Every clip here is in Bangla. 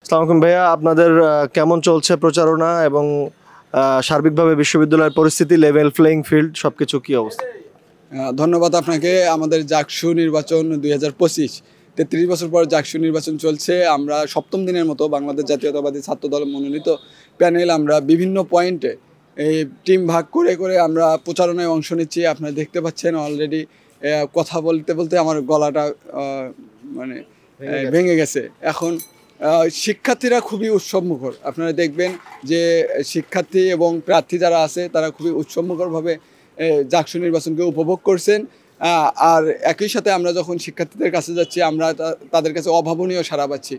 আসসালামু আলাইকুম ভাইয়া, আপনাদের কেমন চলছে প্রচারণা এবং সার্বিকভাবে বিশ্ববিদ্যালয়ের পরিস্থিতি, লেভেল প্লেইং ফিল্ড সবকিছু কি অবস্থা? ধন্যবাদ আপনাকে। আমাদের জাকসু নির্বাচন 2025 33 বছর পর জাকসু নির্বাচন চলছে। আমরা সপ্তম দিনের মতো বাংলাদেশ জাতীয়তাবাদী ছাত্র দল মনোনীত প্যানেল আমরা বিভিন্ন পয়েন্টে এই টিম ভাগ করে করে আমরা প্রচারণায় অংশ নিচ্ছি। আপনারা দেখতে পাচ্ছেন অলরেডি কথা বলতে বলতে আমার গলাটা মানে ভেঙে গেছে। এখন শিক্ষার্থীরা খুবই উৎসবমুখর। আপনারা দেখবেন যে শিক্ষার্থী এবং প্রার্থী যারা আছে তারা খুবই উৎসবমুখরভাবে জাকসু নির্বাচনকে উপভোগ করছেন। আর একই সাথে আমরা যখন শিক্ষার্থীদের কাছে যাচ্ছি আমরা তাদের কাছে অভাবনীয় সাড়া পাচ্ছি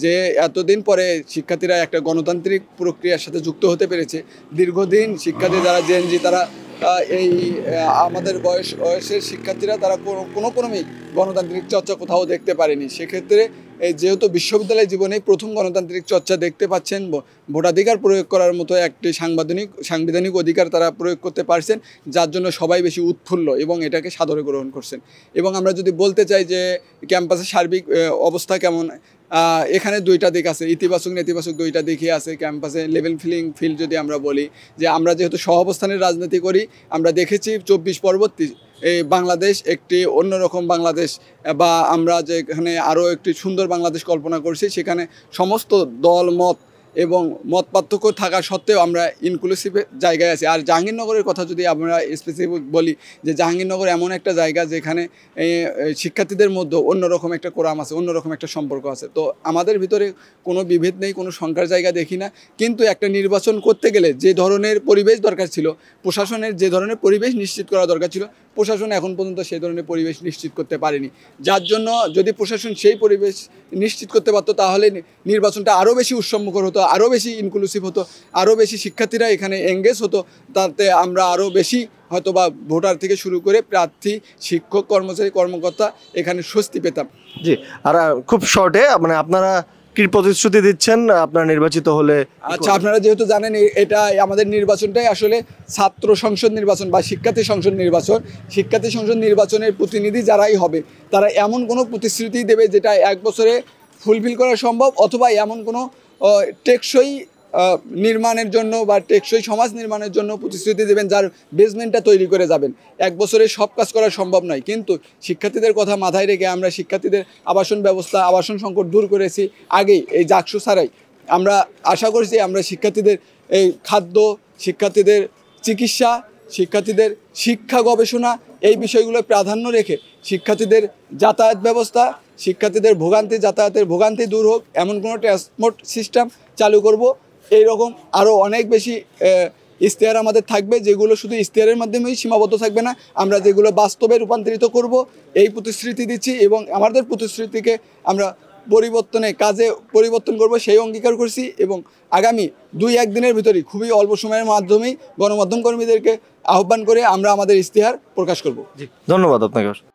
যে এতদিন পরে শিক্ষার্থীরা একটা গণতান্ত্রিক প্রক্রিয়ার সাথে যুক্ত হতে পেরেছে। দীর্ঘদিন শিক্ষার্থী যারা জেনজি তারা এই আমাদের বয়সের শিক্ষার্থীরা তারা কোনো ক্রমেই গণতান্ত্রিক চর্চা কোথাও দেখতে পারেনি। সেক্ষেত্রে যেহেতু বিশ্ববিদ্যালয় জীবনে প্রথম গণতান্ত্রিক চর্চা দেখতে পাচ্ছেন, ভোটাধিকার প্রয়োগ করার মতো একটি সাংবিধানিক অধিকার তারা প্রয়োগ করতে পারছেন, যার জন্য সবাই বেশি উৎফুল্ল এবং এটাকে সাদরে গ্রহণ করছেন। এবং আমরা যদি বলতে চাই যে ক্যাম্পাসের সার্বিক অবস্থা কেমন, এখানে দুইটা দিক আছে, ইতিবাচক নেতিবাচক দুইটা দিকই আছে। ক্যাম্পাসে লেভেল প্লেইং ফিল্ড যদি আমরা বলি যে আমরা যেহেতু সহাবস্থানের রাজনীতি করি, আমরা দেখেছি 24 পরবর্তী এই বাংলাদেশ একটি অন্যরকম বাংলাদেশ, বা আমরা যেখানে আরও একটি সুন্দর বাংলাদেশ কল্পনা করছি, সেখানে সমস্ত দল মত এবং মত পার্থক্য থাকা সত্ত্বেও আমরা ইনক্লুসিভ জায়গায় আছি। আর জাহাঙ্গীরনগরের কথা যদি আমরা স্পেসিফিক বলি যে জাহাঙ্গীরনগর এমন একটা জায়গা যেখানে শিক্ষার্থীদের মধ্যে অন্যরকম একটা কোরাম আছে, অন্যরকম একটা সম্পর্ক আছে। তো আমাদের ভিতরে কোনো বিভেদ নেই, কোনো শঙ্কার জায়গা দেখি না। কিন্তু একটা নির্বাচন করতে গেলে যে ধরনের পরিবেশ দরকার ছিল, প্রশাসনের যে ধরনের পরিবেশ নিশ্চিত করা দরকার ছিল, প্রশাসন এখন পর্যন্ত সেই ধরনের পরিবেশ নিশ্চিত করতে পারেনি। যার জন্য যদি প্রশাসন সেই পরিবেশ নিশ্চিত করতে পারতো তাহলে নির্বাচনটা আরও বেশি উৎসবমুখর হতো, আরও বেশি ইনক্লুসিভ হতো, আরও বেশি শিক্ষার্থীরা এখানে এঙ্গেজ হতো। তাতে আমরা আরও বেশি হয়তো বা ভোটার থেকে শুরু করে প্রার্থী, শিক্ষক, কর্মচারী, কর্মকর্তা এখানে স্বস্তি পেতাম। জি, আর খুব শর্টে মানে আপনারা কি প্রতিশ্রুতি দিচ্ছেন আপনারা নির্বাচিত হলে? আচ্ছা, আপনারা যেহেতু জানেন এটা আমাদের নির্বাচনটাই আসলে ছাত্র সংসদ নির্বাচন বা শিক্ষার্থী সংসদ নির্বাচন। শিক্ষার্থী সংসদ নির্বাচনের প্রতিনিধি যারাই হবে তারা এমন কোনো প্রতিশ্রুতি দেবে যেটা এক বছরে ফুলফিল করা সম্ভব, অথবা এমন কোনো টেকসই নির্মাণের জন্য বা টেকসই সমাজ নির্মাণের জন্য প্রতিশ্রুতি দেবেন যার বেসমেন্টটা তৈরি করে যাবেন। এক বছরে সব কাজ করা সম্ভব নয়, কিন্তু শিক্ষার্থীদের কথা মাথায় রেখে আমরা শিক্ষার্থীদের আবাসন ব্যবস্থা, আবাসন সংকট দূর করেছি আগেই এই জাকসু ছাড়াই। আমরা আশা করছি আমরা শিক্ষার্থীদের এই খাদ্য, শিক্ষার্থীদের চিকিৎসা, শিক্ষার্থীদের শিক্ষা গবেষণা এই বিষয়গুলো প্রাধান্য রেখে শিক্ষার্থীদের যাতায়াত ব্যবস্থা, শিক্ষার্থীদের যাতায়াতের ভোগান্তি দূর হোক এমন কোনো ট্রান্সপোর্ট সিস্টেম চালু করব। এইরকম আরও অনেক বেশি ইশতেহার আমাদের থাকবে, যেগুলো শুধু ইশতেহারের মাধ্যমেই সীমাবদ্ধ থাকবে না, আমরা যেগুলো বাস্তবে রূপান্তরিত করব এই প্রতিশ্রুতি দিচ্ছি। এবং আমাদের প্রতিশ্রুতিকে আমরা কাজে পরিবর্তন করব সেই অঙ্গীকার করছি। এবং আগামী 2-1 দিনের ভিতরেই খুবই অল্প সময়ের মাধ্যমেই গণমাধ্যম কর্মীদেরকে আহ্বান করে আমরা আমাদের ইশতেহার প্রকাশ করব। জি, ধন্যবাদ আপনাকে।